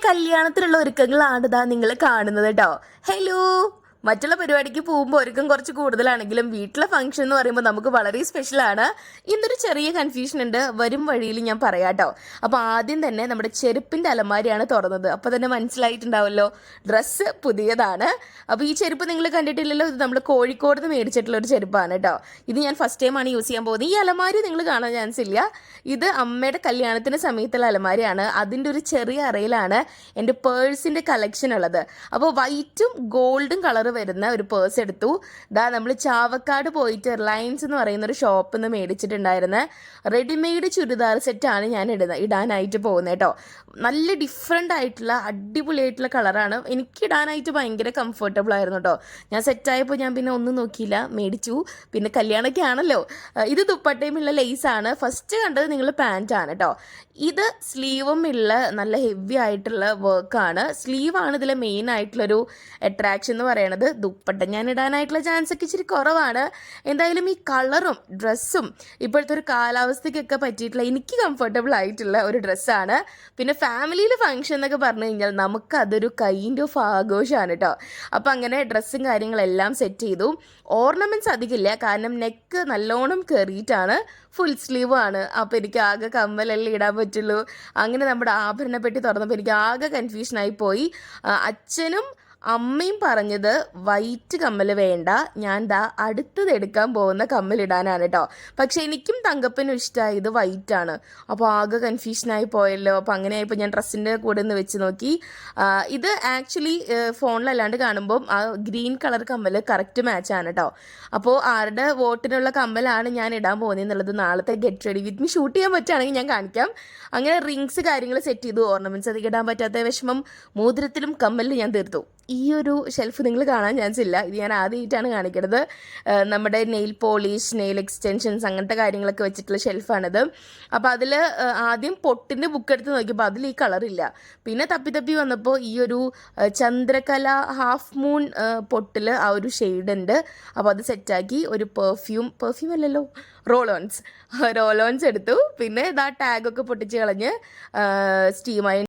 കല്യാണത്തിനുള്ള ഒരുക്കങ്ങളാണ് ഇതാ നിങ്ങൾ കാണുന്നത് കേട്ടോ. ഹലോ, മറ്റുള്ള പരിപാടിക്ക് പോകുമ്പോൾ ഒരുക്കം കുറച്ച് കൂടുതലാണെങ്കിലും വീട്ടിലെ ഫംഗ്ഷൻ എന്ന് പറയുമ്പോൾ നമുക്ക് വളരെ സ്പെഷ്യലാണ്. ഇന്നൊരു ചെറിയ കൺഫ്യൂഷൻ ഉണ്ട്, വരും വഴിയിൽ ഞാൻ പറയാം കേട്ടോ. അപ്പോൾ ആദ്യം തന്നെ നമ്മുടെ ചെരുപ്പിൻ്റെ അലമാരിയാണ് തുറന്നത്. അപ്പോൾ തന്നെ മനസ്സിലായിട്ടുണ്ടാവുമല്ലോ, ഡ്രസ്സ് പുതിയതാണ്. അപ്പോൾ ഈ ചെരുപ്പ് നിങ്ങൾ കണ്ടിട്ടില്ലല്ലോ, ഇത് നമ്മൾ കോഴിക്കോട് നിന്ന് മേടിച്ചിട്ടുള്ള ഒരു ചെരുപ്പാണ് കേട്ടോ. ഇത് ഞാൻ ഫസ്റ്റ് ടൈമാണ് യൂസ് ചെയ്യാൻ പോകുന്നത്. ഈ അലമാരി നിങ്ങൾ കാണാൻ ചാൻസ് ഇല്ല. ഇത് അമ്മയുടെ കല്യാണത്തിന് സമയത്തുള്ള അലമാരിയാണ്. അതിൻ്റെ ഒരു ചെറിയ അറയിലാണ് എൻ്റെ പേഴ്സിൻ്റെ കളക്ഷൻ ഉള്ളത്. അപ്പോൾ വൈറ്റും ഗോൾഡും കളർ വരുന്ന ഒരു പേഴ്സ് എടുത്തു. നമ്മൾ ചാവക്കാട് പോയിട്ട് റിലയൻസ് എന്ന് പറയുന്ന ഒരു ഷോപ്പിൽ നിന്ന് മേടിച്ചിട്ടുണ്ടായിരുന്ന റെഡിമെയ്ഡ് ചുരിദാർ സെറ്റാണ് ഞാൻ ഇടാനായിട്ട് പോകുന്നത് കേട്ടോ. നല്ല ഡിഫറെൻ്റ് ആയിട്ടുള്ള അടിപൊളിയായിട്ടുള്ള കളറാണ്. എനിക്ക് ഇടാനായിട്ട് ഭയങ്കര കംഫർട്ടബിൾ ആയിരുന്നു കേട്ടോ. ഞാൻ സെറ്റായപ്പോൾ ഞാൻ പിന്നെ ഒന്നും നോക്കിയില്ല, മേടിച്ചു. പിന്നെ കല്യാണമൊക്കെ ആണല്ലോ. ഇത് ദുപ്പട്ടയുമുള്ള ലേസാണ്. ഫസ്റ്റ് കണ്ടത് നിങ്ങൾ പാൻറ്റാണ് കേട്ടോ. ഇത് സ്ലീവും ഉള്ള നല്ല ഹെവി ആയിട്ടുള്ള വർക്കാണ്. സ്ലീവാണ് ഇതിലെ മെയിൻ ആയിട്ടുള്ളൊരു അട്രാക്ഷൻ എന്ന് പറയുന്നത്. ദുപ്പട്ട ഞാൻ ഇടാനായിട്ടുള്ള ചാൻസ് ഒക്കെ ഇച്ചിരി കുറവാണ്. എന്തായാലും ഈ കളറും ഡ്രസ്സും ഇപ്പോഴത്തെ ഒരു കാലാവസ്ഥയ്ക്കൊക്കെ പറ്റിയിട്ടുള്ള എനിക്ക് കംഫർട്ടബിൾ ആയിട്ടുള്ള ഒരു ഡ്രസ്സാണ്. പിന്നെ ഫാമിലിയിൽ ഫംഗ്ഷൻ എന്നൊക്കെ പറഞ്ഞു കഴിഞ്ഞാൽ നമുക്കതൊരു കൈൻഡ് ഓഫ് ആഘോഷമാണ് കേട്ടോ. അപ്പോൾ അങ്ങനെ ഡ്രസ്സും കാര്യങ്ങളെല്ലാം സെറ്റ് ചെയ്തു. ഓർണമെൻറ്റ്സ് അധികമില്ല, കാരണം നെക്ക് നല്ലോണം കയറിയിട്ടാണ്. ഫുൾ സ്ലീവ് ആണ്. അപ്പോൾ എനിക്ക് ആകെ കമ്മലല്ലേ ഇടാൻ പറ്റുള്ളൂ. അങ്ങനെ നമ്മുടെ ആഭരണ പെട്ടി തുറന്നപ്പോൾ എനിക്ക് ആകെ കൺഫ്യൂഷനായി പോയി. അച്ഛനും അമ്മയും പറഞ്ഞത് വൈറ്റ് കമ്മൽ വേണ്ട, ഞാൻ അടുത്തത് എടുക്കാൻ പോകുന്ന കമ്മലിടാനാണ് കേട്ടോ. പക്ഷെ എനിക്കും തങ്കപ്പനും ഇഷ്ടമായത് വൈറ്റാണ്. അപ്പോൾ ആകെ കൺഫ്യൂഷനായി പോയല്ലോ. അപ്പോൾ അങ്ങനെ ആയപ്പോൾ ഞാൻ ഡ്രസ്സിൻ്റെ കൂടെ ഒന്ന് വെച്ച് നോക്കി. ഇത് ആക്ച്വലി ഫോണിലല്ലാണ്ട് കാണുമ്പോൾ ആ ഗ്രീൻ കളർ കമ്മൽ കറക്റ്റ് മാച്ചാണ് കേട്ടോ. അപ്പോൾ ആരുടെ വോട്ടിനുള്ള കമ്മലാണ് ഞാൻ ഇടാൻ പോകുന്നത് എന്നുള്ളത് നാളത്തെ get ready with me shoot ചെയ്യാൻ പറ്റുകയാണെങ്കിൽ ഞാൻ കാണിക്കാം. അങ്ങനെ റിങ്സ് കാര്യങ്ങൾ സെറ്റ് ചെയ്തു. ഓർണമെൻറ്റ്സ് അധികം ഇടാൻ പറ്റാത്ത വിഷമം മോതിരത്തിലും കമ്മലിലും ഞാൻ തീർത്തു. ഈ ഒരു ഷെൽഫ് നിങ്ങൾ കാണാൻ ചാൻസ് ഇല്ല, ഇത് ഞാൻ ആദ്യമായിട്ടാണ് കാണിക്കുന്നത്. നമ്മുടെ നെയിൽ പോളിഷ്, നെയിൽ എക്സ്റ്റൻഷൻസ് അങ്ങനത്തെ കാര്യങ്ങളൊക്കെ വെച്ചിട്ടുള്ള ഷെൽഫാണിത്. അപ്പോൾ അതിൽ ആദ്യം പൊട്ടിൻ്റെ ബുക്ക് എടുത്ത് നോക്കിയപ്പോൾ അതിൽ ഈ കളറില്ല. പിന്നെ തപ്പി വന്നപ്പോൾ ഈ ഒരു ചന്ദ്രകല ഹാഫ് മൂൺ പൊട്ടിൽ ആ ഒരു ഷെയ്ഡ് ഉണ്ട്. അപ്പോൾ അത് സെറ്റാക്കി ഒരു പെർഫ്യൂം അല്ലല്ലോ, റോളോൺസ് എടുത്തു. പിന്നെ ടാഗൊക്കെ പൊട്ടിച്ച് കളഞ്ഞ് സ്റ്റീമായി